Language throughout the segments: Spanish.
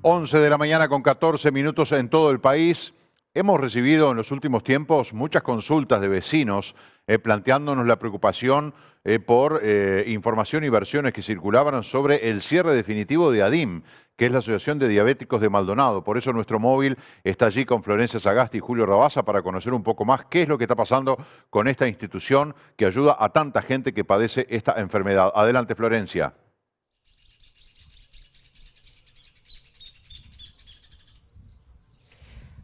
11 de la mañana con 14 minutos en todo el país. Hemos recibido en los últimos tiempos muchas consultas de vecinos planteándonos la preocupación por información y versiones que circulaban sobre el cierre definitivo de ADIM, que es la Asociación de Diabéticos de Maldonado. Por eso nuestro móvil está allí con Florencia Sagasti y Julio Rabasa para conocer un poco más qué es lo que está pasando con esta institución que ayuda a tanta gente que padece esta enfermedad. Adelante, Florencia.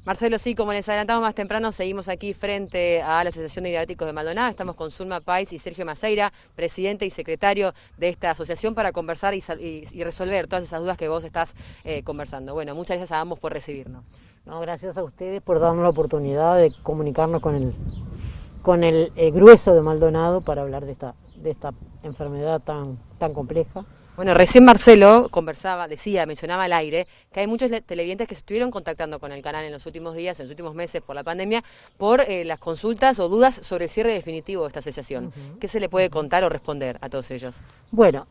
Marcelo, sí, como les adelantamos más temprano, seguimos aquí frente a la Asociación de Diabéticos de Maldonado. Estamos con Zulma Páez y Sergio Maceira, presidente y secretario de esta asociación, para conversar y resolver todas esas dudas que vos estás conversando. Bueno, muchas gracias a ambos por recibirnos. No, gracias a ustedes por darnos la oportunidad de comunicarnos con el grueso de Maldonado para hablar de esta enfermedad tan compleja. Bueno, recién Marcelo mencionaba al aire que hay muchos televidentes que se estuvieron contactando con el canal en los últimos días, en los últimos meses por la pandemia, por las consultas o dudas sobre el cierre definitivo de esta asociación. ¿Qué se le puede contar o responder a todos ellos? Bueno,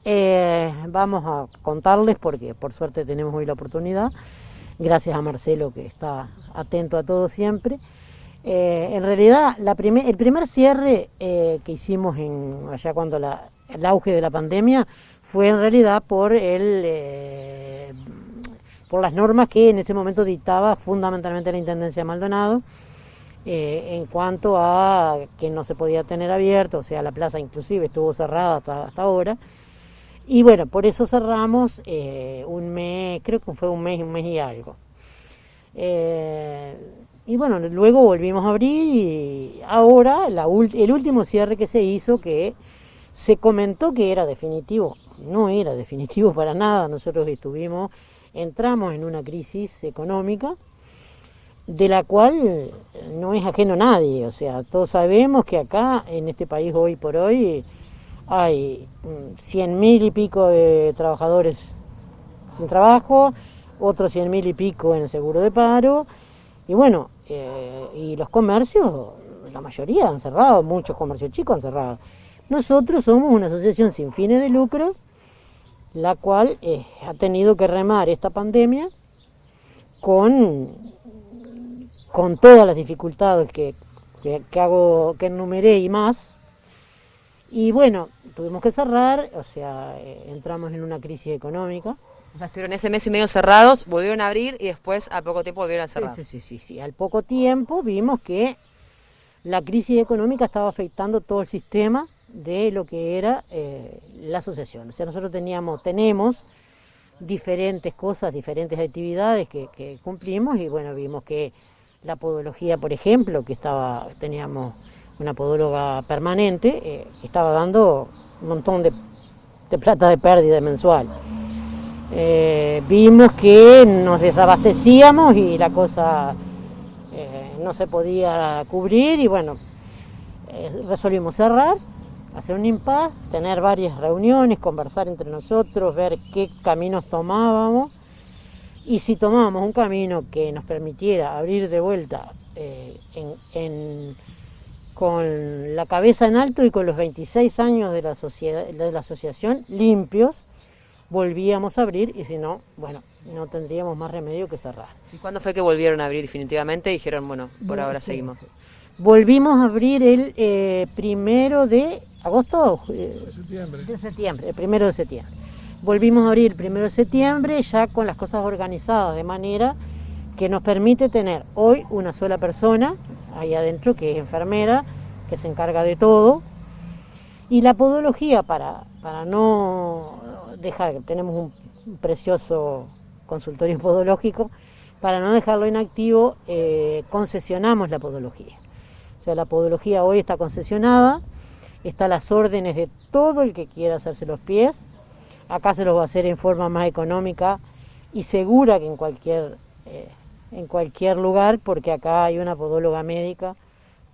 vamos a contarles porque por suerte tenemos hoy la oportunidad, gracias a Marcelo que está atento a todo siempre. En realidad, el primer cierre que hicimos allá cuando el auge de la pandemia fue en realidad por las normas que en ese momento dictaba fundamentalmente la Intendencia de Maldonado en cuanto a que no se podía tener abierto, o sea, la plaza inclusive estuvo cerrada hasta ahora. Y bueno, por eso cerramos un mes, creo que fue un mes y algo. Y bueno, luego volvimos a abrir y ahora el último cierre que se hizo, que se comentó que era definitivo, no era definitivo para nada. Nosotros entramos en una crisis económica de la cual no es ajeno a nadie. O sea, todos sabemos que acá en este país hoy por hoy hay 100.000 y pico de trabajadores sin trabajo, otros 100.000 y pico en el seguro de paro, y bueno, y los comercios, la mayoría han cerrado, muchos comercios chicos han cerrado. Nosotros somos una asociación sin fines de lucro, la cual ha tenido que remar esta pandemia con todas las dificultades que enumeré y más. Y bueno, tuvimos que cerrar, o sea, entramos en una crisis económica. O sea, estuvieron ese mes y medio cerrados, volvieron a abrir y después a poco tiempo volvieron a cerrar. Sí. Al poco tiempo vimos que la crisis económica estaba afectando todo el sistema de lo que era la asociación. O sea, nosotros tenemos diferentes cosas, diferentes actividades que cumplimos, y bueno, vimos que la podología, por ejemplo, teníamos una podóloga permanente, estaba dando un montón de plata de pérdida mensual. Vimos que nos desabastecíamos y la cosa no se podía cubrir, y bueno, resolvimos cerrar, hacer un impasse, tener varias reuniones, conversar entre nosotros, ver qué caminos tomábamos, y si tomábamos un camino que nos permitiera abrir de vuelta con la cabeza en alto y con los 26 años de la asociación limpios, volvíamos a abrir, y si no, bueno, no tendríamos más remedio que cerrar. ¿Y cuándo fue que volvieron a abrir definitivamente y dijeron, bueno, por ahora seguimos? Volvimos a abrir el 1 de agosto, de septiembre. De septiembre, el 1 de septiembre. Volvimos a abrir el 1 de septiembre ya con las cosas organizadas de manera que nos permite tener hoy una sola persona ahí adentro, que es enfermera, que se encarga de todo. Y la podología, para no dejar, tenemos un precioso consultorio podológico, para no dejarlo inactivo, concesionamos la podología. O sea, la podología hoy está concesionada, está a las órdenes de todo el que quiera hacerse los pies. Acá se los va a hacer en forma más económica y segura que en cualquier lugar, porque acá hay una podóloga médica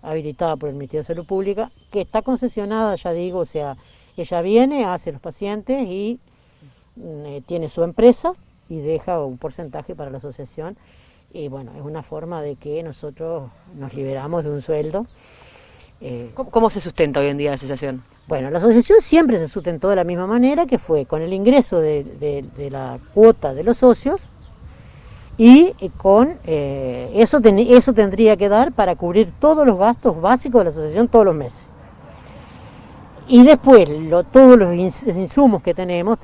habilitada por el Ministerio de Salud Pública, que está concesionada, ya digo, o sea, ella viene, hace los pacientes y tiene su empresa y deja un porcentaje para la asociación. Y bueno, es una forma de que nosotros nos liberamos de un sueldo. ¿Cómo se sustenta hoy en día la asociación? Bueno, la asociación siempre se sustentó de la misma manera, que fue con el ingreso de la cuota de los socios, y eso tendría que dar para cubrir todos los gastos básicos de la asociación todos los meses. Y después, todos los insumos que tenemos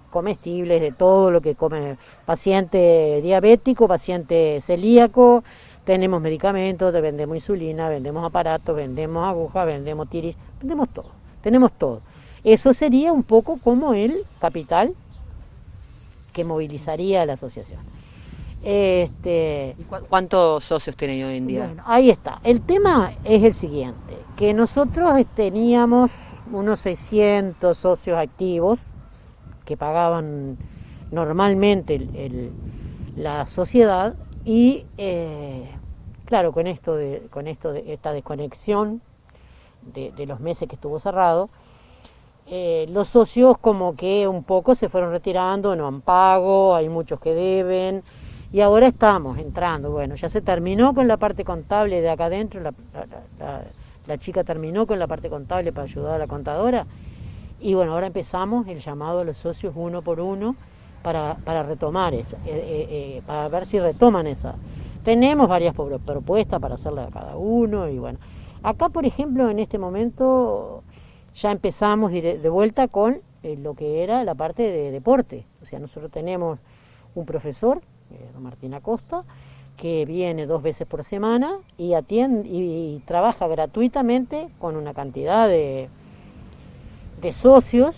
comestibles de todo lo que come paciente diabético, paciente celíaco, tenemos medicamentos, vendemos insulina, vendemos aparatos, vendemos agujas, vendemos tiris, vendemos todo, tenemos todo. Eso sería un poco como el capital que movilizaría la asociación. ¿Cuántos socios tienen hoy en día? Bueno, ahí está. El tema es el siguiente, que nosotros teníamos unos 600 socios activos que pagaban normalmente la sociedad y claro, con esta desconexión de los meses que estuvo cerrado, los socios como que un poco se fueron retirando, no han pago, hay muchos que deben. Y ahora estamos entrando, bueno, ya se terminó con la parte contable de acá adentro, la chica terminó con la parte contable para ayudar a la contadora, y bueno, ahora empezamos el llamado a los socios uno por uno para retomar eso, para ver si retoman esa. Tenemos varias propuestas para hacerle a cada uno, y bueno, acá por ejemplo en este momento ya empezamos de vuelta con lo que era la parte de deporte, o sea, nosotros tenemos un profesor, don Martín Acosta, que viene 2 veces por semana y atiende y trabaja gratuitamente con una cantidad de socios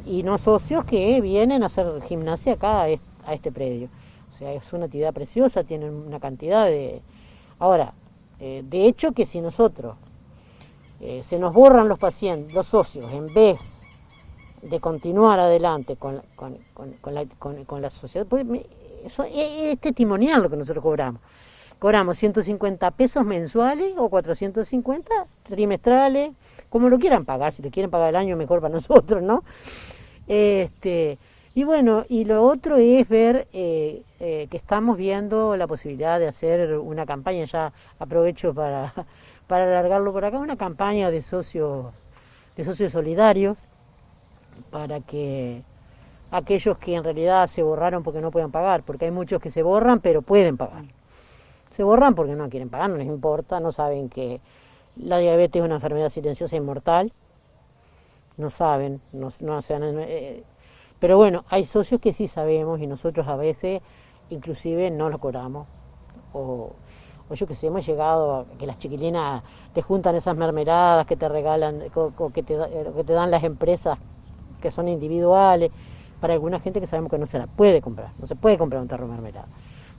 y no socios que vienen a hacer gimnasia acá a este predio. O sea, es una actividad preciosa, tienen una cantidad de... Ahora, de hecho que si nosotros se nos borran los pacientes, los socios, en vez de continuar adelante con la sociedad, eso es testimonial lo que nosotros cobramos. Cobramos 150 pesos mensuales o 450 trimestrales, como lo quieran pagar, si lo quieren pagar el año mejor para nosotros, ¿no? Y bueno, y lo otro es ver que estamos viendo la posibilidad de hacer una campaña, ya aprovecho para alargarlo por acá, una campaña de socios solidarios, para que aquellos que en realidad se borraron porque no pueden pagar, porque hay muchos que se borran pero pueden pagar. Se borran porque no quieren pagar, no les importa, no saben que la diabetes es una enfermedad silenciosa e inmortal, no saben, pero bueno, hay socios que sí sabemos y nosotros a veces inclusive no lo cobramos, o yo que sé, hemos llegado a que las chiquilinas te juntan esas mermeladas que te regalan, o que te dan las empresas que son individuales, para alguna gente que sabemos que no se la puede comprar, no se puede comprar un tarro de mermelada.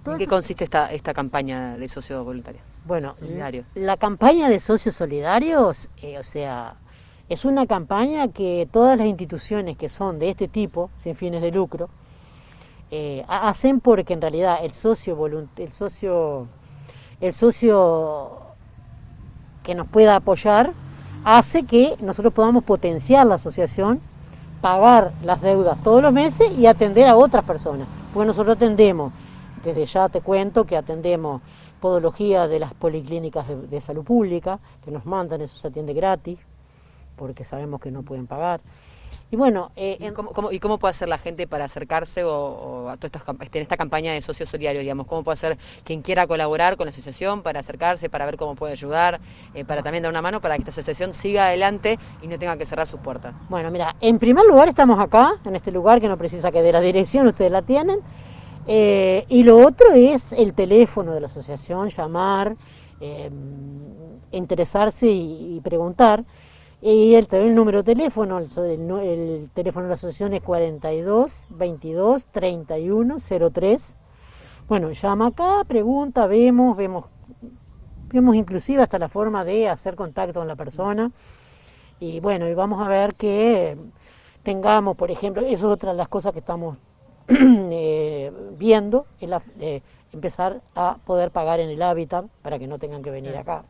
¿En qué consiste esta campaña de socios voluntarios? Bueno, solidario. La campaña de socios solidarios, o sea, es una campaña que todas las instituciones que son de este tipo, sin fines de lucro, hacen porque en realidad el socio que nos pueda apoyar hace que nosotros podamos potenciar la asociación, pagar las deudas todos los meses y atender a otras personas, porque nosotros atendemos, desde ya te cuento que atendemos podología de las policlínicas de salud pública, que nos mandan, eso se atiende gratis, porque sabemos que no pueden pagar. Y bueno, ¿Cómo puede hacer la gente para acercarse o a todas en esta campaña de socios solidarios, digamos? ¿Cómo puede hacer quien quiera colaborar con la asociación para acercarse, para ver cómo puede ayudar, para también dar una mano para que esta asociación siga adelante y no tenga que cerrar sus puertas? Bueno, mira, en primer lugar estamos acá, en este lugar que no precisa que dé la dirección, ustedes la tienen, y lo otro es el teléfono de la asociación, llamar, interesarse y preguntar. Y el número de teléfono, el teléfono de la asociación es 42 22 31 03. Bueno, llama acá, pregunta, vemos inclusive hasta la forma de hacer contacto con la persona. Y bueno, y vamos a ver que tengamos, por ejemplo, eso es otra de las cosas que estamos viendo, es empezar a poder pagar en el hábitat para que no tengan que venir acá.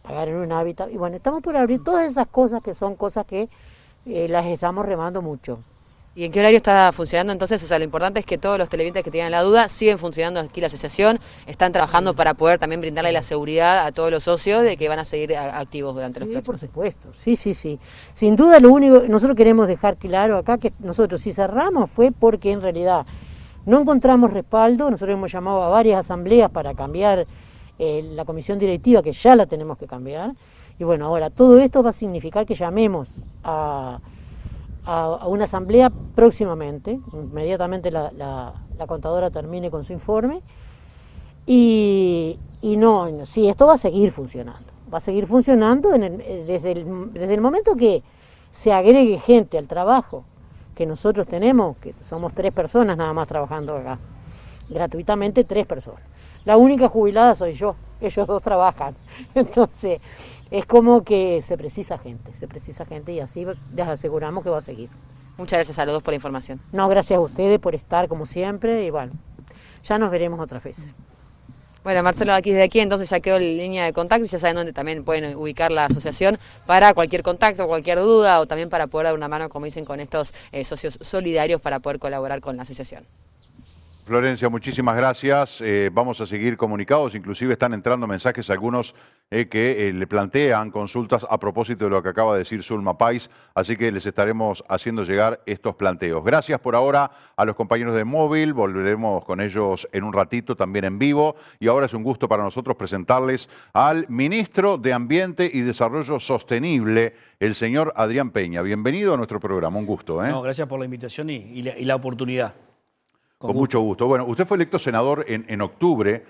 Pagar en un hábitat, y bueno, estamos por abrir todas esas cosas que son cosas que las estamos remando mucho. ¿Y en qué horario está funcionando entonces? O sea, lo importante es que todos los televidentes que tengan la duda siguen funcionando aquí la asociación, están trabajando para poder también brindarle la seguridad a todos los socios de que van a seguir activos durante los próximos. Por supuesto, sí. Sin duda lo único, nosotros queremos dejar claro acá que nosotros si cerramos fue porque en realidad No encontramos respaldo, nosotros hemos llamado a varias asambleas para cambiar la comisión directiva, que ya la tenemos que cambiar. Y bueno, ahora todo esto va a significar que llamemos a una asamblea próximamente, inmediatamente la contadora termine con su informe. Y no, sí, esto va a seguir funcionando. Va a seguir funcionando desde el momento que se agregue gente al trabajo que nosotros tenemos, que somos 3 personas nada más trabajando acá, gratuitamente 3 personas. La única jubilada soy yo, ellos 2 trabajan. Entonces, es como que se precisa gente y así les aseguramos que va a seguir. Muchas gracias a los dos por la información. No, gracias a ustedes por estar como siempre y bueno, ya nos veremos otra vez. Bueno, Marcelo, desde aquí entonces ya quedó en línea de contacto y ya saben dónde también pueden ubicar la asociación para cualquier contacto, cualquier duda o también para poder dar una mano, como dicen, con estos socios solidarios para poder colaborar con la asociación. Florencia, muchísimas gracias. Vamos a seguir comunicados. Inclusive están entrando mensajes algunos que le plantean consultas a propósito de lo que acaba de decir Zulma Páez. Así que les estaremos haciendo llegar estos planteos. Gracias por ahora a los compañeros de Móvil. Volveremos con ellos en un ratito, también en vivo. Y ahora es un gusto para nosotros presentarles al ministro de Ambiente y Desarrollo Sostenible, el señor Adrián Peña. Bienvenido a nuestro programa. Un gusto. No, gracias por la invitación y la oportunidad. Con mucho gusto. Bueno, usted fue electo senador en octubre,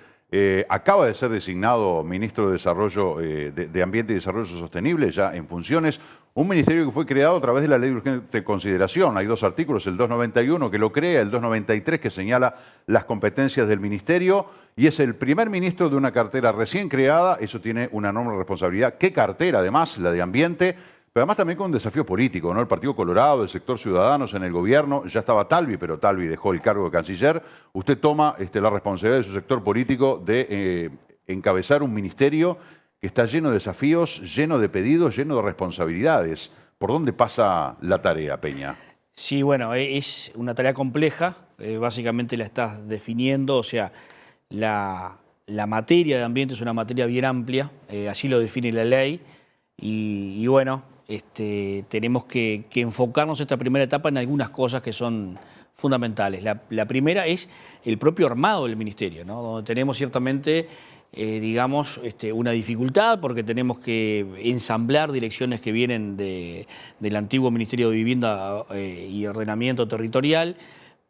acaba de ser designado ministro de Desarrollo de Ambiente y Desarrollo Sostenible, ya en funciones, un ministerio que fue creado a través de la Ley de Urgente Consideración. Hay 2 artículos, el 291 que lo crea, el 293 que señala las competencias del ministerio, y es el primer ministro de una cartera recién creada. Eso tiene una enorme responsabilidad. ¿Qué cartera además? La de Ambiente. Pero además también con un desafío político, ¿no? El Partido Colorado, el sector Ciudadanos en el gobierno, ya estaba Talvi, pero Talvi dejó el cargo de canciller. Usted toma la responsabilidad de su sector político de encabezar un ministerio que está lleno de desafíos, lleno de pedidos, lleno de responsabilidades. ¿Por dónde pasa la tarea, Peña? Sí, bueno, es una tarea compleja, básicamente la estás definiendo, o sea, la materia de ambiente es una materia bien amplia, así lo define la ley, y bueno, tenemos que enfocarnos esta primera etapa en algunas cosas que son fundamentales. La primera es el propio armado del ministerio, ¿no? Donde tenemos ciertamente, digamos, una dificultad porque tenemos que ensamblar direcciones que vienen del antiguo Ministerio de Vivienda y Ordenamiento Territorial,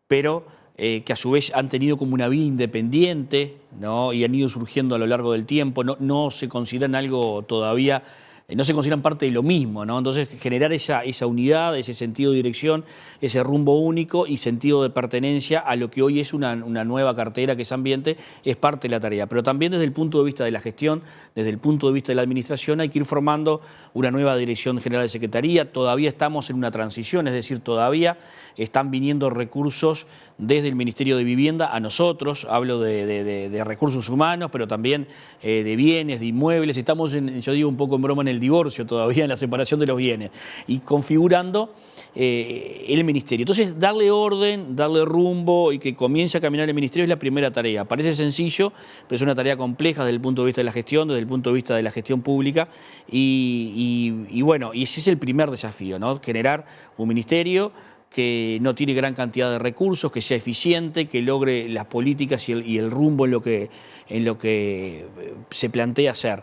pero que a su vez han tenido como una vida independiente, ¿no? Y han ido surgiendo a lo largo del tiempo, no se consideran algo todavía, no se consideran parte de lo mismo, ¿no? Entonces, generar esa unidad, ese sentido de dirección, ese rumbo único y sentido de pertenencia a lo que hoy es una nueva cartera que es ambiente, es parte de la tarea. Pero también desde el punto de vista de la gestión, desde el punto de vista de la administración, hay que ir formando una nueva dirección general de Secretaría. Todavía estamos en una transición, es decir, todavía están viniendo recursos desde el Ministerio de Vivienda a nosotros, hablo de recursos humanos, pero también de bienes, de inmuebles. Estamos, yo digo un poco en broma, en el divorcio todavía, en la separación de los bienes, y configurando el ministerio. Entonces, darle orden, darle rumbo y que comience a caminar el ministerio es la primera tarea. Parece sencillo, pero es una tarea compleja desde el punto de vista de la gestión, desde el punto de vista de la gestión pública, y bueno, y ese es el primer desafío, ¿no? Generar un ministerio que no tiene gran cantidad de recursos, que sea eficiente, que logre las políticas y el rumbo en lo que se plantea hacer.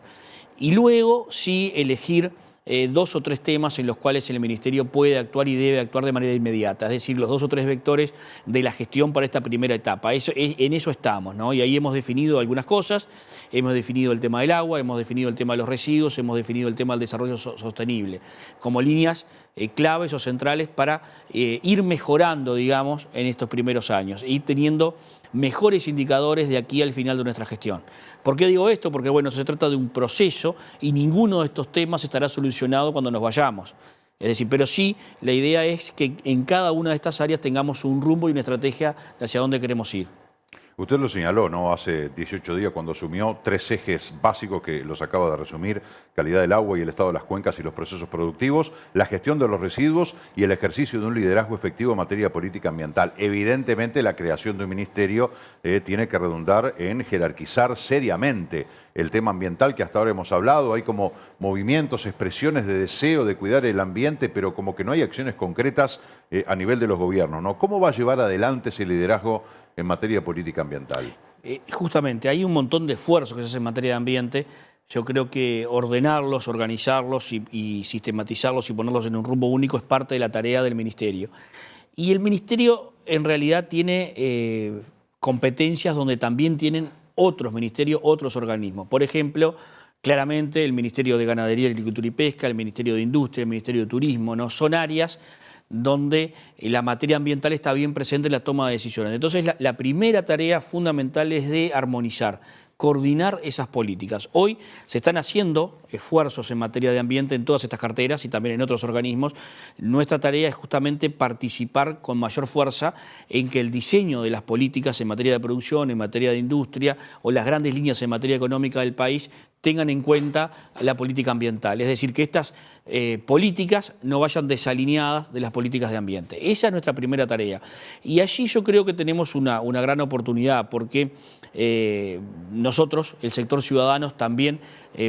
Y luego sí elegir 2 o 3 temas en los cuales el Ministerio puede actuar y debe actuar de manera inmediata, es decir, los 2 o 3 vectores de la gestión para esta primera etapa. En eso estamos, ¿no? Y ahí hemos definido algunas cosas, hemos definido el tema del agua, hemos definido el tema de los residuos, hemos definido el tema del desarrollo sostenible, como líneas claves o centrales para ir mejorando, digamos, en estos primeros años, ir teniendo mejores indicadores de aquí al final de nuestra gestión. ¿Por qué digo esto? Porque, bueno, se trata de un proceso y ninguno de estos temas estará solucionado cuando nos vayamos. Es decir, pero sí, la idea es que en cada una de estas áreas tengamos un rumbo y una estrategia de hacia dónde queremos ir. Usted lo señaló, ¿no? Hace 18 días cuando asumió 3 ejes básicos que los acaba de resumir: calidad del agua y el estado de las cuencas y los procesos productivos, la gestión de los residuos y el ejercicio de un liderazgo efectivo en materia de política ambiental. Evidentemente, la creación de un ministerio tiene que redundar en jerarquizar seriamente el tema ambiental que hasta ahora hemos hablado. Hay como movimientos, expresiones de deseo de cuidar el ambiente, pero como que no hay acciones concretas a nivel de los gobiernos, ¿no? ¿Cómo va a llevar adelante ese liderazgo en materia de política ambiental? Justamente, hay un montón de esfuerzos que se hacen en materia de ambiente. Yo creo que ordenarlos, organizarlos y sistematizarlos y ponerlos en un rumbo único es parte de la tarea del Ministerio. Y el Ministerio en realidad tiene competencias donde también tienen otros ministerios, otros organismos. Por ejemplo, claramente el Ministerio de Ganadería, Agricultura y Pesca, el Ministerio de Industria, el Ministerio de Turismo, ¿no? Son áreas donde la materia ambiental está bien presente en la toma de decisiones. Entonces, la primera tarea fundamental es de armonizar, coordinar esas políticas. Hoy se están haciendo esfuerzos en materia de ambiente en todas estas carteras y también en otros organismos. Nuestra tarea es justamente participar con mayor fuerza en que el diseño de las políticas en materia de producción, en materia de industria o las grandes líneas en materia económica del país tengan en cuenta la política ambiental. Es decir, que estas políticas no vayan desalineadas de las políticas de ambiente. Esa es nuestra primera tarea. Y allí yo creo que tenemos una gran oportunidad porque nosotros, el sector ciudadanos, también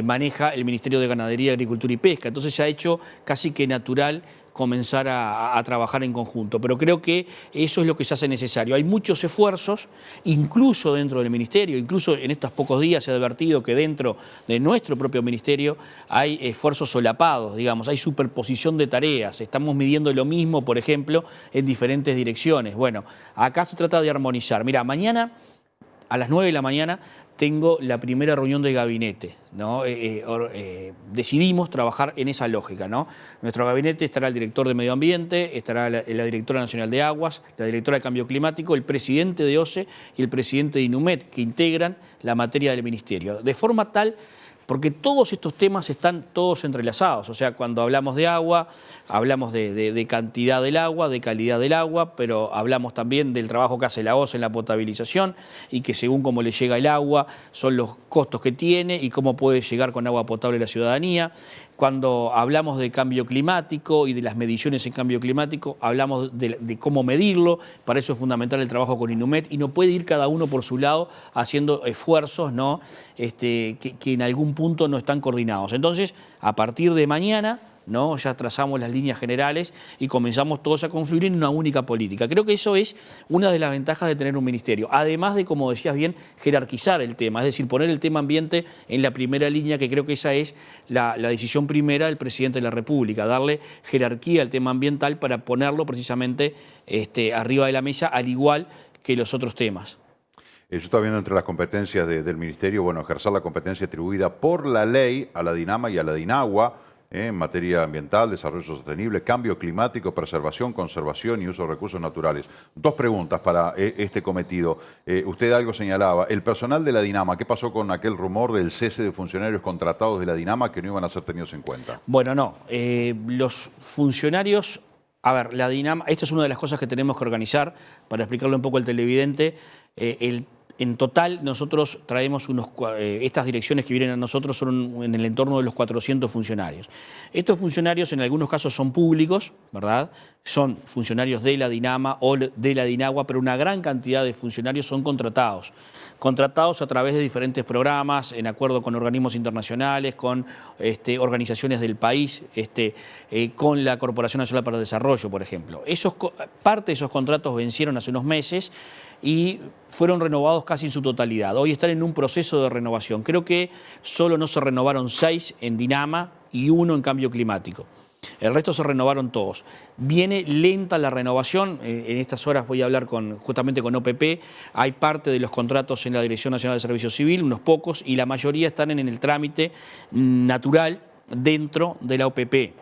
maneja el Ministerio de Ganadería, Agricultura y Pesca. Entonces se ha hecho casi que natural comenzar a trabajar en conjunto. Pero creo que eso es lo que se hace necesario. Hay muchos esfuerzos, incluso dentro del Ministerio, incluso en estos pocos días se ha advertido que dentro de nuestro propio Ministerio hay esfuerzos solapados, digamos, hay superposición de tareas. Estamos midiendo lo mismo, por ejemplo, en diferentes direcciones. Bueno, acá se trata de armonizar. Mira, mañana a las 9 de la mañana tengo la primera reunión del gabinete, ¿no? Decidimos trabajar en esa lógica, ¿no? En nuestro gabinete estará el director de Medio Ambiente, estará la directora nacional de Aguas, la directora de Cambio Climático, el presidente de OCE y el presidente de INUMED, que integran la materia del Ministerio. De forma tal, porque todos estos temas están todos entrelazados. O sea, cuando hablamos de agua, hablamos de cantidad del agua, de calidad del agua, pero hablamos también del trabajo que hace la OCE en la potabilización y que según cómo le llega el agua son los costos que tiene y cómo puede llegar con agua potable la ciudadanía. Cuando hablamos de cambio climático y de las mediciones en cambio climático, hablamos de cómo medirlo. Para eso es fundamental el trabajo con INUMED y no puede ir cada uno por su lado haciendo esfuerzos, ¿no? que en algún punto no están coordinados. Entonces, a partir de mañana, ¿no? Ya trazamos las líneas generales y comenzamos todos a confluir en una única política. Creo que eso es una de las ventajas de tener un ministerio. Además de, como decías bien, jerarquizar el tema, es decir, poner el tema ambiente en la primera línea, que creo que esa es la decisión primera del presidente de la República, darle jerarquía al tema ambiental para ponerlo precisamente arriba de la mesa, al igual que los otros temas. Yo estaba viendo entre las competencias del Ministerio, bueno, ejercer la competencia atribuida por la ley a la DINAMA y a la DINAGUA, en materia ambiental, desarrollo sostenible, cambio climático, preservación, conservación y uso de recursos naturales. Dos preguntas para este cometido. Usted algo señalaba. El personal de la DINAMA, ¿qué pasó con aquel rumor del cese de funcionarios contratados de la DINAMA que no iban a ser tenidos en cuenta? Bueno, no. Los funcionarios... A ver, la DINAMA, esta es una de las cosas que tenemos que organizar, para explicarle un poco al televidente. En total, nosotros traemos estas direcciones que vienen a nosotros son en el entorno de los 400 funcionarios. Estos funcionarios en algunos casos son públicos, ¿verdad? Son funcionarios de la DINAMA o de la DINAGUA, pero una gran cantidad de funcionarios son contratados. Contratados a través de diferentes programas, en acuerdo con organismos internacionales, con organizaciones del país, con la Corporación Nacional para el Desarrollo, por ejemplo. Parte de esos contratos vencieron hace unos meses y fueron renovados casi en su totalidad. Hoy están en un proceso de renovación. Creo que solo no se renovaron 6 en DINAMA y 1 en cambio climático. El resto se renovaron todos. Viene lenta la renovación. En estas horas voy a hablar justamente con OPP. Hay parte de los contratos en la Dirección Nacional de Servicio Civil, unos pocos, y la mayoría están en el trámite natural dentro de la OPP.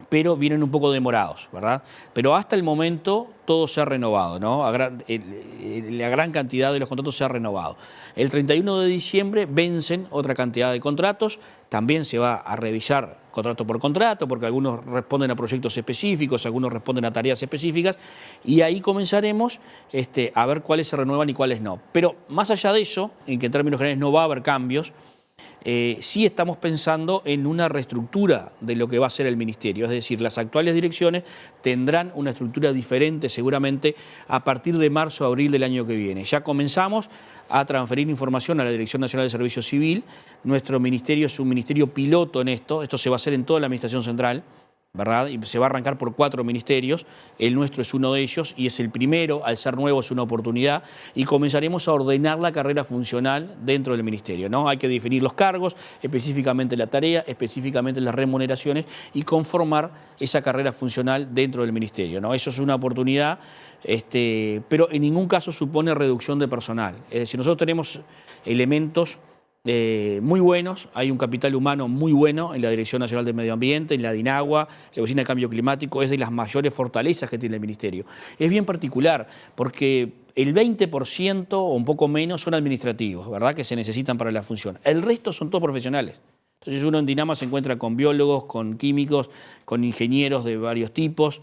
Pero vienen un poco demorados, ¿verdad? Pero hasta el momento todo se ha renovado, ¿no? La gran cantidad de los contratos se ha renovado. El 31 de diciembre vencen otra cantidad de contratos, también se va a revisar contrato por contrato, porque algunos responden a proyectos específicos, algunos responden a tareas específicas, y ahí comenzaremos a ver cuáles se renuevan y cuáles no. Pero más allá de eso, en que en términos generales no va a haber cambios, sí estamos pensando en una reestructura de lo que va a ser el Ministerio. Es decir, las actuales direcciones tendrán una estructura diferente seguramente a partir de marzo o abril del año que viene. Ya comenzamos a transferir información a la Dirección Nacional de Servicio Civil. Nuestro ministerio es un ministerio piloto en esto se va a hacer en toda la Administración Central. ¿verdad? Y se va a arrancar por 4 ministerios, el nuestro es uno de ellos y es el primero, al ser nuevo es una oportunidad, y comenzaremos a ordenar la carrera funcional dentro del ministerio, ¿no? Hay que definir los cargos, específicamente la tarea, específicamente las remuneraciones y conformar esa carrera funcional dentro del ministerio, ¿no? Eso es una oportunidad, pero en ningún caso supone reducción de personal. Es decir, nosotros tenemos elementos muy buenos, hay un capital humano muy bueno en la Dirección Nacional de Medio Ambiente, en la DINAGUA, la Oficina de Cambio Climático, es de las mayores fortalezas que tiene el Ministerio. Es bien particular porque el 20% o un poco menos son administrativos, ¿verdad?, que se necesitan para la función. El resto son todos profesionales. Entonces uno en Dinama se encuentra con biólogos, con químicos, con ingenieros de varios tipos,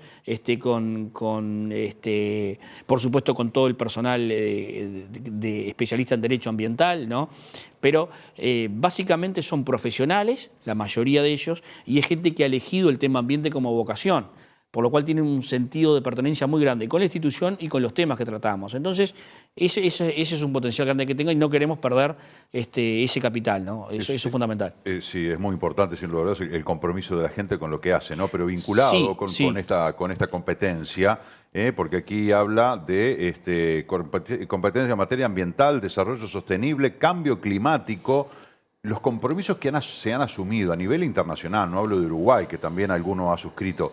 por supuesto con todo el personal de especialista en derecho ambiental, ¿no? Pero básicamente son profesionales, la mayoría de ellos, y es gente que ha elegido el tema ambiente como vocación, por lo cual tienen un sentido de pertenencia muy grande con la institución y con los temas que tratamos. Entonces, ese es un potencial grande que tenga y no queremos perder ese capital, ¿no? Eso es fundamental. Sí, es muy importante, sin lugar a dudas, el compromiso de la gente con lo que hace, ¿no? Pero vinculado Sí, con sí. con esta competencia, porque aquí habla de competencia en materia ambiental, desarrollo sostenible, cambio climático, los compromisos que se han asumido a nivel internacional, no hablo de Uruguay, que también alguno ha suscrito.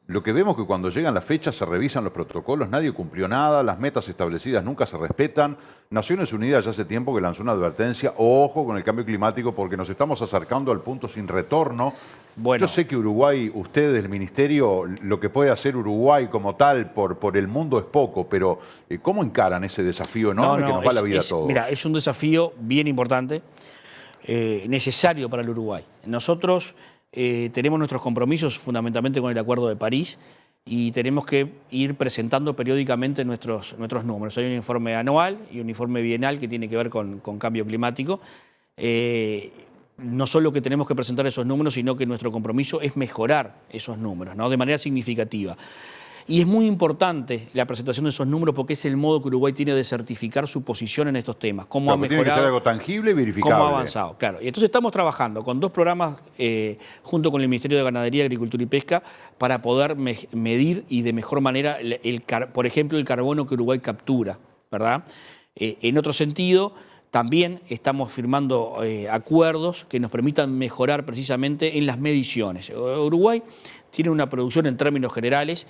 Lo que vemos es que cuando llegan las fechas se revisan los protocolos, nadie cumplió nada, las metas establecidas nunca se respetan. Naciones Unidas ya hace tiempo que lanzó una advertencia, ojo con el cambio climático porque nos estamos acercando al punto sin retorno. Bueno. Yo sé que Uruguay, ustedes del Ministerio, lo que puede hacer Uruguay como tal por el mundo es poco, pero ¿cómo encaran ese desafío enorme que nos va la vida a todos? Mira, es un desafío bien importante, necesario para el Uruguay. Nosotros tenemos nuestros compromisos fundamentalmente con el Acuerdo de París y tenemos que ir presentando periódicamente nuestros números. Hay un informe anual y un informe bienal que tiene que ver con cambio climático. No solo que tenemos que presentar esos números, sino que nuestro compromiso es mejorar esos números, ¿no?, de manera significativa. Y es muy importante la presentación de esos números porque es el modo que Uruguay tiene de certificar su posición en estos temas. Cómo ha mejorado, tiene que ser algo tangible y verificable. cómo ha avanzado, claro. Y entonces estamos trabajando con 2 programas junto con el Ministerio de Ganadería, Agricultura y Pesca para poder medir y de mejor manera, por ejemplo, el carbono que Uruguay captura, ¿verdad? En otro sentido, también estamos firmando acuerdos que nos permitan mejorar precisamente en las mediciones. Uruguay tiene una producción en términos generales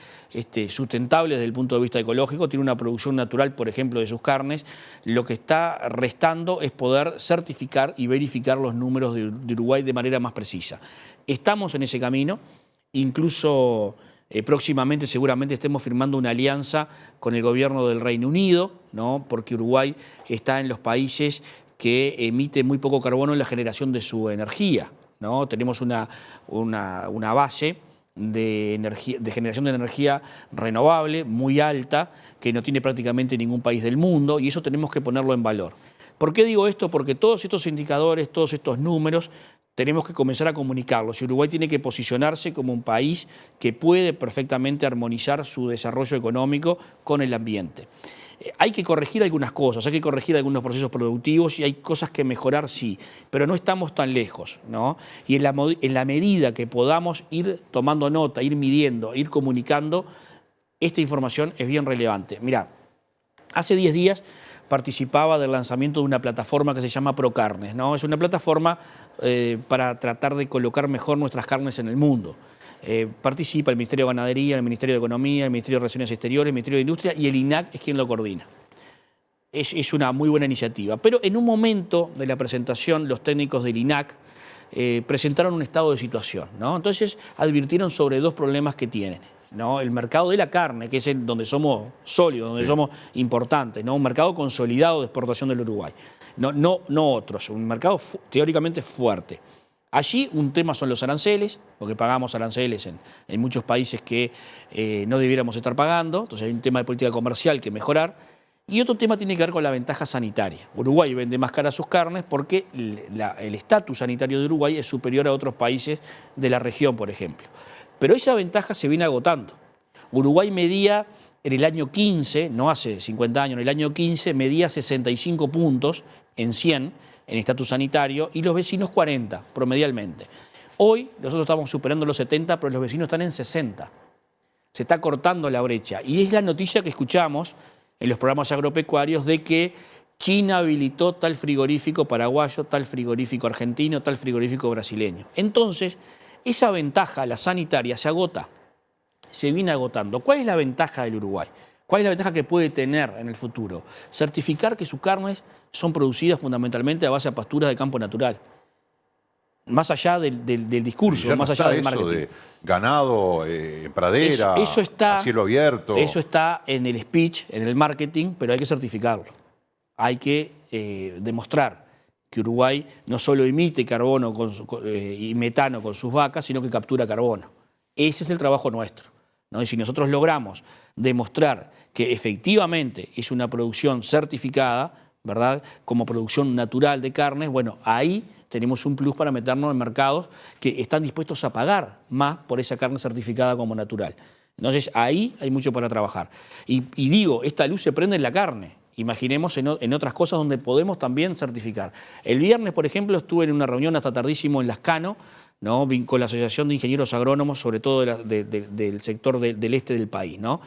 sustentable desde el punto de vista ecológico, tiene una producción natural, por ejemplo, de sus carnes. Lo que está restando es poder certificar y verificar los números de Uruguay de manera más precisa. Estamos en ese camino, incluso próximamente seguramente estemos firmando una alianza con el gobierno del Reino Unido, ¿no?, porque Uruguay está en los países que emiten muy poco carbono en la generación de su energía, ¿no? Tenemos una base de generación de energía renovable muy alta que no tiene prácticamente ningún país del mundo y eso tenemos que ponerlo en valor. ¿Por qué digo esto? Porque todos estos indicadores, todos estos números tenemos que comenzar a comunicarlos y Uruguay tiene que posicionarse como un país que puede perfectamente armonizar su desarrollo económico con el ambiente. Hay que corregir algunas cosas, hay que corregir algunos procesos productivos y hay cosas que mejorar, sí, pero no estamos tan lejos, ¿no? Y en la medida que podamos ir tomando nota, ir midiendo, ir comunicando, esta información es bien relevante. Mirá, hace 10 días participaba del lanzamiento de una plataforma que se llama ProCarnes, ¿no? Es una plataforma para tratar de colocar mejor nuestras carnes en el mundo. Participa el Ministerio de Ganadería, el Ministerio de Economía, el Ministerio de Relaciones Exteriores, el Ministerio de Industria y el INAC es quien lo coordina. Es una muy buena iniciativa. Pero en un momento de la presentación, los técnicos del INAC presentaron un estado de situación, ¿no? Entonces advirtieron sobre 2 problemas que tienen, ¿no? El mercado de la carne, que es donde somos sólidos, donde somos importantes, ¿no? Un mercado consolidado de exportación del Uruguay. No otros, un mercado teóricamente fuerte. Allí un tema son los aranceles, porque pagamos aranceles en muchos países que no debiéramos estar pagando, entonces hay un tema de política comercial que mejorar. Y otro tema tiene que ver con la ventaja sanitaria. Uruguay vende más cara sus carnes porque el estatus sanitario de Uruguay es superior a otros países de la región, por ejemplo. Pero esa ventaja se viene agotando. Uruguay medía en el año 15, no hace 50 años, en el año 15 medía 65 puntos en 100 en estatus sanitario y los vecinos 40 promedialmente. Hoy nosotros estamos superando los 70, pero los vecinos están en 60. Se está cortando la brecha. Y es la noticia que escuchamos en los programas agropecuarios de que China habilitó tal frigorífico paraguayo, tal frigorífico argentino, tal frigorífico brasileño. Entonces, esa ventaja, la sanitaria, se agota, se viene agotando. ¿Cuál es la ventaja del Uruguay? ¿Cuál es la ventaja que puede tener en el futuro? Certificar que sus carnes son producidas fundamentalmente a base de pasturas de campo natural. Más allá del discurso, más allá del marketing. De ganado en pradera, eso está, a cielo abierto. Eso está en el speech, en el marketing, pero hay que certificarlo. Hay que demostrar que Uruguay no solo emite carbono y metano con sus vacas, sino que captura carbono. Ese es el trabajo nuestro, ¿no? Y si nosotros logramos demostrar que efectivamente es una producción certificada, ¿verdad?, como producción natural de carnes, bueno, ahí tenemos un plus para meternos en mercados que están dispuestos a pagar más por esa carne certificada como natural. Entonces, ahí hay mucho para trabajar. Y digo, esta luz se prende en la carne. Imaginemos en otras cosas donde podemos también certificar. El viernes, por ejemplo, estuve en una reunión hasta tardísimo en Lascano, ¿no?, con la Asociación de Ingenieros Agrónomos, sobre todo del sector del este del país, ¿no?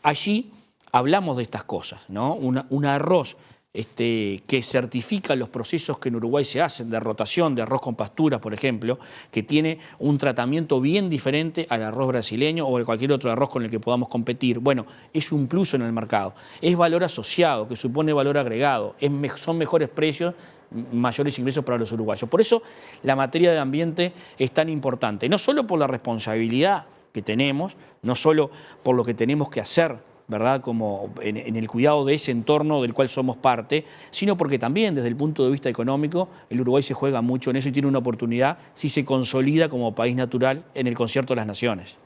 Allí hablamos de estas cosas, ¿no? Un arroz que certifica los procesos que en Uruguay se hacen de rotación de arroz con pasturas, por ejemplo, que tiene un tratamiento bien diferente al arroz brasileño o a cualquier otro arroz con el que podamos competir. Bueno, es un plus en el mercado. Es valor asociado, que supone valor agregado. Son mejores precios, mayores ingresos para los uruguayos. Por eso la materia de ambiente es tan importante, no solo por la responsabilidad que tenemos, no solo por lo que tenemos que hacer, ¿verdad?, como en el cuidado de ese entorno del cual somos parte, sino porque también desde el punto de vista económico el Uruguay se juega mucho en eso y tiene una oportunidad si se consolida como país natural en el concierto de las naciones.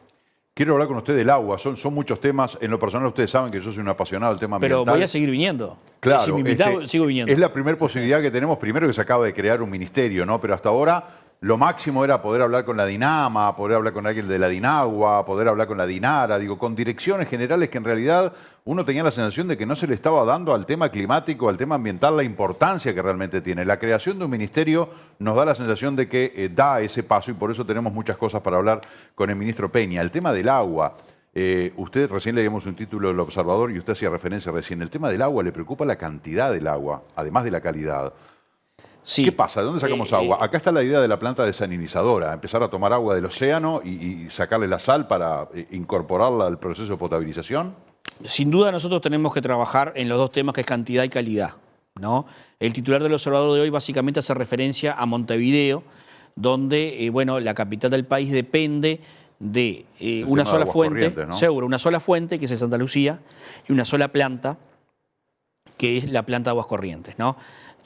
Quiero hablar con usted del agua. Son muchos temas. En lo personal ustedes saben que yo soy un apasionado del tema ambiental. Pero voy a seguir viniendo. Claro, si me invitás, sigo viniendo. Es la primera posibilidad que tenemos. Primero que se acaba de crear un ministerio, ¿no? Pero hasta ahora lo máximo era poder hablar con la DINAMA, poder hablar con alguien de la DINAGUA, poder hablar con la DINARA, digo, con direcciones generales que en realidad uno tenía la sensación de que no se le estaba dando al tema climático, al tema ambiental, la importancia que realmente tiene. La creación de un ministerio nos da la sensación de que da ese paso y por eso tenemos muchas cosas para hablar con el ministro Peña. El tema del agua. Usted recién leímos un título del Observador y usted hacía referencia recién. El tema del agua, ¿le preocupa la cantidad del agua, además de la calidad? Sí. ¿Qué pasa? ¿De dónde sacamos agua? Acá está la idea de la planta desalinizadora, empezar a tomar agua del océano y sacarle la sal para incorporarla al proceso de potabilización. Sin duda nosotros tenemos que trabajar en los dos temas, que es cantidad y calidad, ¿no? El titular del Observador de hoy básicamente hace referencia a Montevideo, donde bueno, la capital del país depende de una sola fuente, ¿no? Seguro, una sola fuente, que es Santa Lucía, y una sola planta, que es la planta de Aguas Corrientes, ¿no?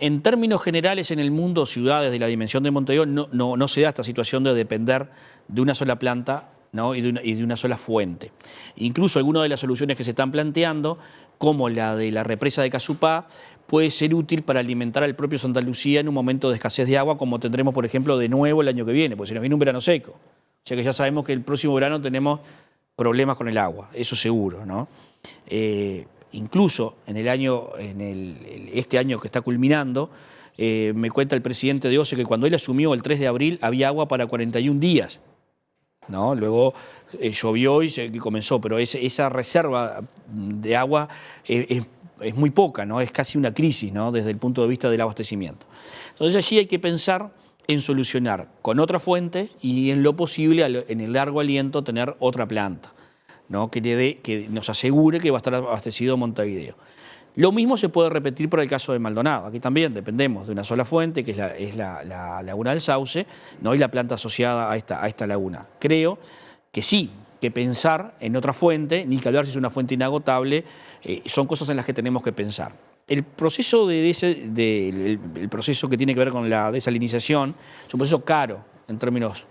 En términos generales, en el mundo, ciudades de la dimensión de Montevideo, no se da esta situación de depender de una sola planta, ¿no?, y de una sola fuente. Incluso algunas de las soluciones que se están planteando, como la de la represa de Casupá, puede ser útil para alimentar al propio Santa Lucía en un momento de escasez de agua, como tendremos, por ejemplo, de nuevo el año que viene, porque se nos viene un verano seco. O sea que ya sabemos que el próximo verano tenemos problemas con el agua, eso seguro, ¿no? Incluso este año que está culminando, me cuenta el presidente de OCE que cuando él asumió el 3 de abril había agua para 41 días, ¿no? Luego llovió y comenzó, pero esa reserva de agua es muy poca, ¿no? Es casi una crisis, ¿no?, desde el punto de vista del abastecimiento. Entonces allí hay que pensar en solucionar con otra fuente y en lo posible, en el largo aliento, tener otra planta, ¿no?, que nos asegure que va a estar abastecido Montevideo. Lo mismo se puede repetir por el caso de Maldonado. Aquí también dependemos de una sola fuente, que es la laguna del Sauce, ¿no?, y la planta asociada a esta laguna. Creo que sí, que pensar en otra fuente, ni que hablar si es una fuente inagotable, son cosas en las que tenemos que pensar. El proceso, el proceso que tiene que ver con la desalinización es un proceso caro en términos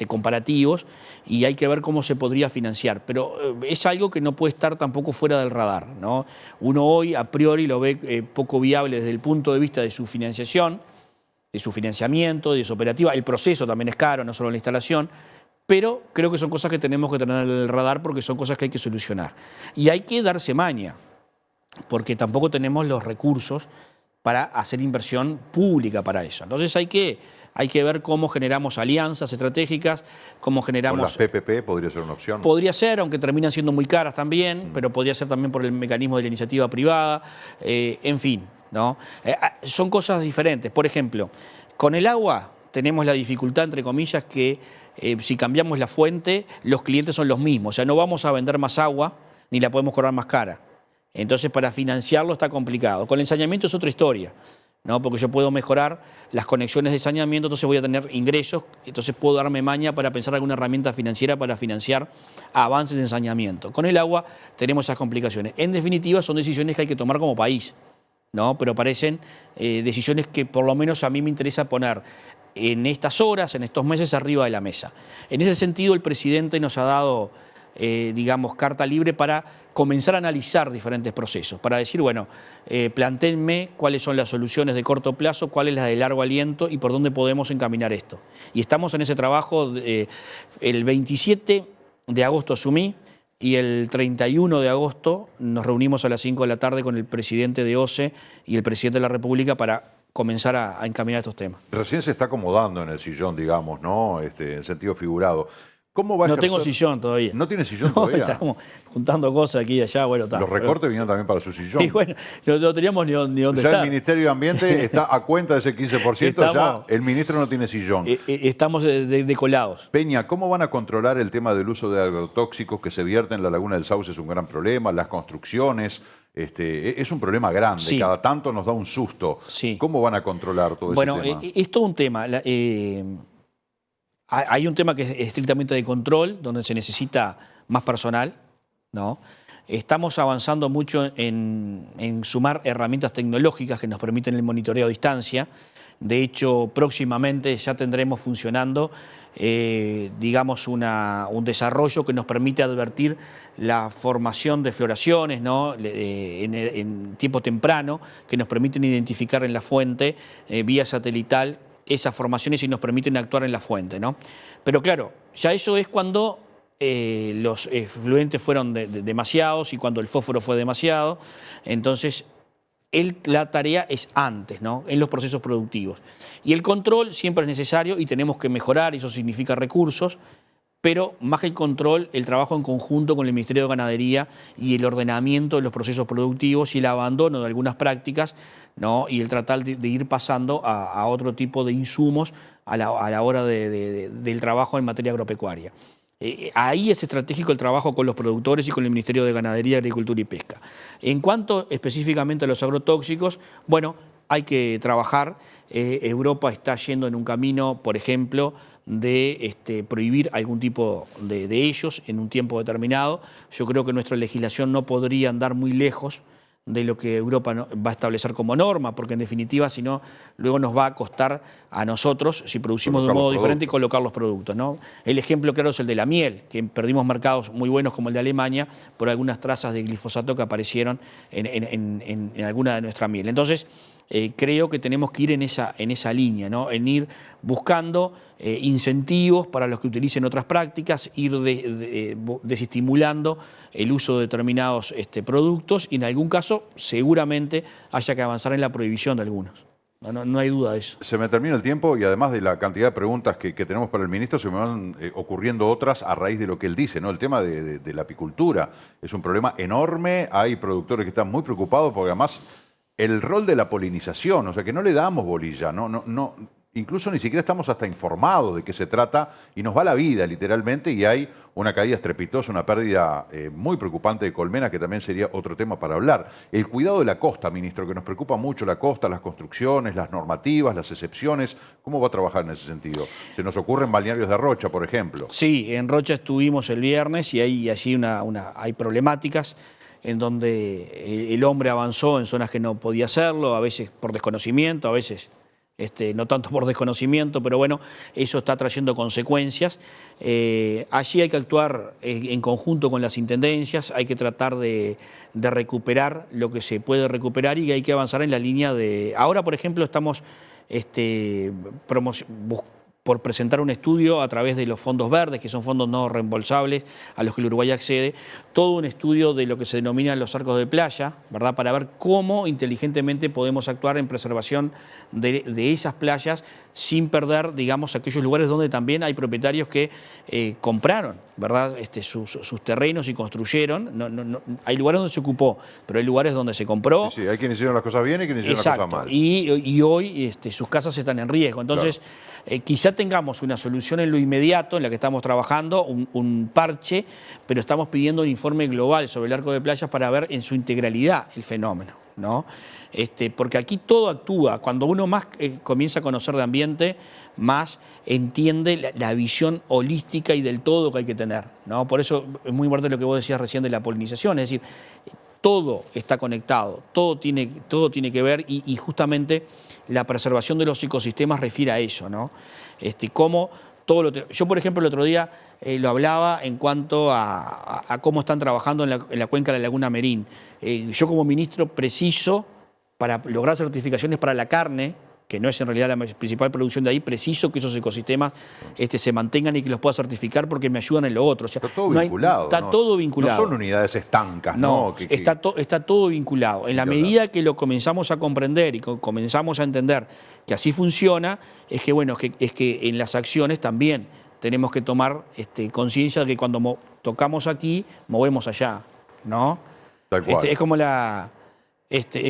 comparativos, y hay que ver cómo se podría financiar, pero es algo que no puede estar tampoco fuera del radar, ¿no? Uno hoy a priori lo ve poco viable desde el punto de vista de su financiación, de su financiamiento, de su operativa. El proceso también es caro, no solo la instalación, pero creo que son cosas que tenemos que tener en el radar porque son cosas que hay que solucionar. Y hay que darse maña, porque tampoco tenemos los recursos para hacer inversión pública para eso. Entonces hay que Hay que ver cómo generamos alianzas estratégicas, cómo Con generamos... las PPP podría ser una opción. Podría ser, aunque terminan siendo muy caras también, pero podría ser también por el mecanismo de la iniciativa privada, en fin, ¿no? Son cosas diferentes. Por ejemplo, con el agua tenemos la dificultad, entre comillas, que si cambiamos la fuente, los clientes son los mismos. O sea, no vamos a vender más agua ni la podemos cobrar más cara. Entonces, para financiarlo está complicado. Con el saneamiento es otra historia, ¿no? Porque yo puedo mejorar las conexiones de saneamiento, entonces voy a tener ingresos, entonces puedo darme maña para pensar alguna herramienta financiera para financiar avances en saneamiento. Con el agua tenemos esas complicaciones. En definitiva, son decisiones que hay que tomar como país, ¿no? Pero parecen decisiones que por lo menos a mí me interesa poner en estas horas, en estos meses, arriba de la mesa. En ese sentido, el presidente nos ha dado, digamos, carta libre para comenzar a analizar diferentes procesos, para decir, bueno, plantéenme cuáles son las soluciones de corto plazo, cuál es la de largo aliento y por dónde podemos encaminar esto. Y estamos en ese trabajo. El 27 de agosto asumí y el 31 de agosto nos reunimos a las 5 de la tarde con el presidente de OCE y el presidente de la República para comenzar a encaminar estos temas. Recién se está acomodando en el sillón, digamos, ¿no? En sentido figurado. ¿Cómo va a No ejercer? tengo sillón todavía. ¿No tiene sillón No, todavía? estamos juntando cosas aquí y allá, bueno, está. Los recortes vinieron también para su sillón. Y bueno, no teníamos ni dónde Ya estar. el Ministerio de Ambiente está a cuenta de ese 15%, ya el ministro no tiene sillón. Estamos decolados. Peña, ¿cómo van a controlar el tema del uso de agrotóxicos que se vierten en la laguna del Sauce? Es un gran problema, las construcciones, es un problema grande, Sí. cada tanto nos da un susto. Sí. ¿Cómo van a controlar todo ese Bueno, tema? es todo un tema. Hay un tema que es estrictamente de control, donde se necesita más personal, ¿no? Estamos avanzando mucho en sumar herramientas tecnológicas que nos permiten el monitoreo a distancia. De hecho, próximamente ya tendremos funcionando, digamos, un desarrollo que nos permite advertir la formación de floraciones, ¿no? en tiempo temprano, que nos permiten identificar en la fuente, vía satelital, esas formaciones y nos permiten actuar en la fuente, ¿no? Pero claro, ya eso es cuando los efluentes fueron demasiados y cuando el fósforo fue demasiado. Entonces, la tarea es antes, ¿no? En los procesos productivos. Y el control siempre es necesario y tenemos que mejorar, y eso significa recursos, pero más que el control, el trabajo en conjunto con el Ministerio de Ganadería y el ordenamiento de los procesos productivos y el abandono de algunas prácticas, ¿no? Y el tratar de ir pasando a otro tipo de insumos a la hora del trabajo en materia agropecuaria. Ahí es estratégico el trabajo con los productores y con el Ministerio de Ganadería, Agricultura y Pesca. En cuanto específicamente a los agrotóxicos, bueno, hay que trabajar. Europa está yendo en un camino, por ejemplo, de prohibir algún tipo de ellos en un tiempo determinado. Yo creo que nuestra legislación no podría andar muy lejos de lo que Europa va a establecer como norma, porque en definitiva, si no, luego nos va a costar a nosotros, si producimos de un modo diferente, colocar los productos, ¿no? El ejemplo claro es el de la miel, que perdimos mercados muy buenos como el de Alemania por algunas trazas de glifosato que aparecieron en alguna de nuestra miel. Entonces, creo que tenemos que ir en esa línea, ¿no? En ir buscando incentivos para los que utilicen otras prácticas, ir desestimulando el uso de determinados productos y en algún caso seguramente haya que avanzar en la prohibición de algunos. No hay duda de eso. Se me termina el tiempo y además de la cantidad de preguntas que tenemos para el ministro, se me van ocurriendo otras a raíz de lo que él dice, ¿no? El tema de la apicultura es un problema enorme, hay productores que están muy preocupados porque además el rol de la polinización, o sea que no le damos bolilla, no, incluso ni siquiera estamos hasta informados de qué se trata y nos va la vida literalmente y hay una caída estrepitosa, una pérdida muy preocupante de colmenas que también sería otro tema para hablar. El cuidado de la costa, ministro, que nos preocupa mucho la costa, las construcciones, las normativas, las excepciones, ¿cómo va a trabajar en ese sentido? Se nos ocurren balnearios de Rocha, por ejemplo. Sí, en Rocha estuvimos el viernes y allí hay problemáticas en donde el hombre avanzó en zonas que no podía hacerlo, a veces por desconocimiento, a veces no tanto por desconocimiento, pero bueno, eso está trayendo consecuencias. Allí hay que actuar en conjunto con las intendencias, hay que tratar de recuperar lo que se puede recuperar y hay que avanzar en la línea de... Ahora, por ejemplo, estamos por presentar un estudio a través de los fondos verdes, que son fondos no reembolsables a los que el Uruguay accede, todo un estudio de lo que se denominan los arcos de playa, ¿verdad? Para ver cómo inteligentemente podemos actuar en preservación de esas playas sin perder, digamos, aquellos lugares donde también hay propietarios que compraron, ¿verdad? Sus terrenos y construyeron. Hay lugares donde se ocupó, pero hay lugares donde se compró. Sí, hay quienes hicieron las cosas bien y quienes hicieron las cosas mal. Y hoy sus casas están en riesgo. Entonces, quizá tengamos una solución en lo inmediato, en la que estamos trabajando, un parche, pero estamos pidiendo un informe global sobre el arco de playas para ver en su integralidad el fenómeno, ¿no? Porque aquí todo actúa. Cuando uno más comienza a conocer de ambiente, más entiende la visión holística y del todo que hay que tener, ¿no? Por eso es muy importante lo que vos decías recién de la polinización, es decir, todo está conectado, todo tiene que ver y justamente la preservación de los ecosistemas refiere a eso, ¿no? Yo, por ejemplo, el otro día lo hablaba en cuanto a cómo están trabajando en la cuenca de la Laguna Merín. Yo como ministro preciso, para lograr certificaciones para la carne, que no es en realidad la principal producción de ahí, preciso que esos ecosistemas se mantengan y que los pueda certificar porque me ayudan en lo otro. O sea, está todo vinculado. Está todo vinculado. No son unidades estancas, ¿no? Está todo vinculado. En la medida que lo comenzamos a comprender y comenzamos a entender que así funciona, es que, bueno, es que en las acciones también tenemos que tomar conciencia de que cuando tocamos aquí, movemos allá, ¿no? Tal cual. Es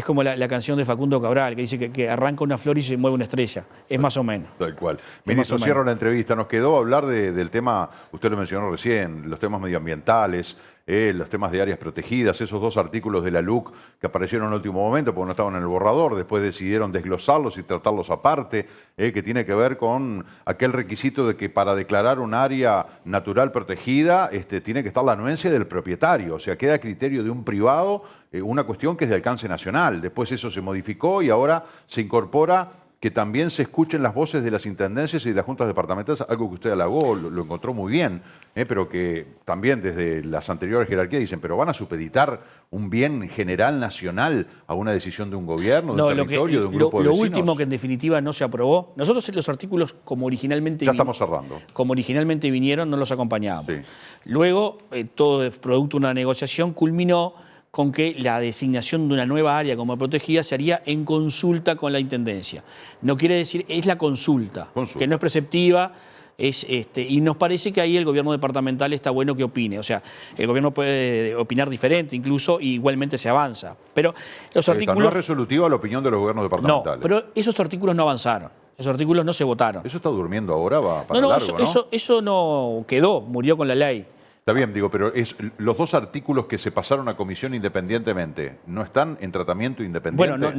como la canción de Facundo Cabral, que dice que arranca una flor y se mueve una estrella. Es más o menos. Tal cual. Ministro, cierro la entrevista. Nos quedó hablar del tema, usted lo mencionó recién, los temas medioambientales, los temas de áreas protegidas, esos 2 artículos de la LUC que aparecieron en el último momento porque no estaban en el borrador, después decidieron desglosarlos y tratarlos aparte, que tiene que ver con aquel requisito de que para declarar un área natural protegida tiene que estar la anuencia del propietario, o sea, queda a criterio de un privado una cuestión que es de alcance nacional. Después eso se modificó y ahora se incorpora que también se escuchen las voces de las intendencias y de las juntas departamentales, algo que usted halagó, lo encontró muy bien, pero que también desde las anteriores jerarquías dicen, pero van a supeditar un bien general nacional a una decisión de un gobierno, de un territorio, de un grupo de vecinos. Lo último que en definitiva no se aprobó, nosotros los artículos como originalmente estamos cerrando. Como originalmente vinieron, no los acompañábamos. Sí. Luego, todo producto de una negociación culminó con que la designación de una nueva área como protegida se haría en consulta con la Intendencia. No quiere decir, es la consulta. Que no es preceptiva, y nos parece que ahí el gobierno departamental está bueno que opine. O sea, el gobierno puede opinar diferente incluso, y igualmente se avanza. Pero los artículos... No es resolutiva la opinión de los gobiernos departamentales. No, pero esos artículos no avanzaron. Esos artículos no se votaron. ¿Eso está durmiendo ahora? Va para largo, eso no quedó, murió con la ley. Está bien, digo, pero los 2 artículos que se pasaron a comisión independientemente, ¿no están en tratamiento independiente? Bueno,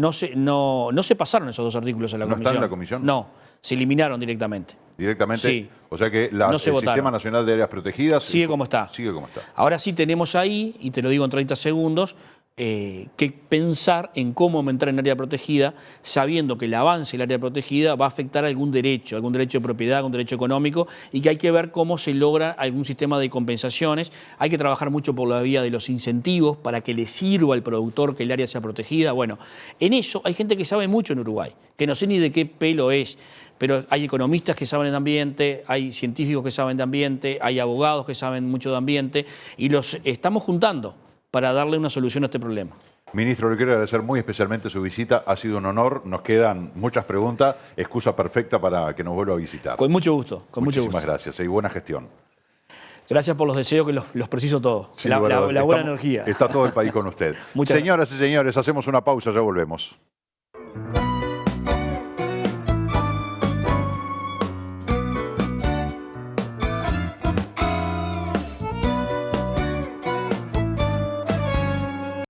no se pasaron esos 2 artículos a la comisión. ¿No están en la comisión? No, se eliminaron directamente. ¿Directamente? Sí. O sea que el Sistema Nacional de Áreas Protegidas... Sigue como está. Sigue como está. Ahora sí tenemos ahí, y te lo digo en 30 segundos, que pensar en cómo aumentar en área protegida, sabiendo que el avance del área protegida va a afectar algún derecho de propiedad, algún derecho económico, y que hay que ver cómo se logra algún sistema de compensaciones. Hay que trabajar mucho por la vía de los incentivos para que le sirva al productor que el área sea protegida. Bueno, en eso hay gente que sabe mucho en Uruguay, que no sé ni de qué pelo es, pero hay economistas que saben de ambiente, hay científicos que saben de ambiente, hay abogados que saben mucho de ambiente, y los estamos juntando para darle una solución a este problema. Ministro, le quiero agradecer muy especialmente su visita. Ha sido un honor. Nos quedan muchas preguntas. Excusa perfecta para que nos vuelva a visitar. Con mucho gusto. Muchísimas gracias y buena gestión. Gracias por los deseos, que los preciso todos. Sí, la buena energía. Está todo el país con usted. Señoras y señores, hacemos una pausa, ya volvemos.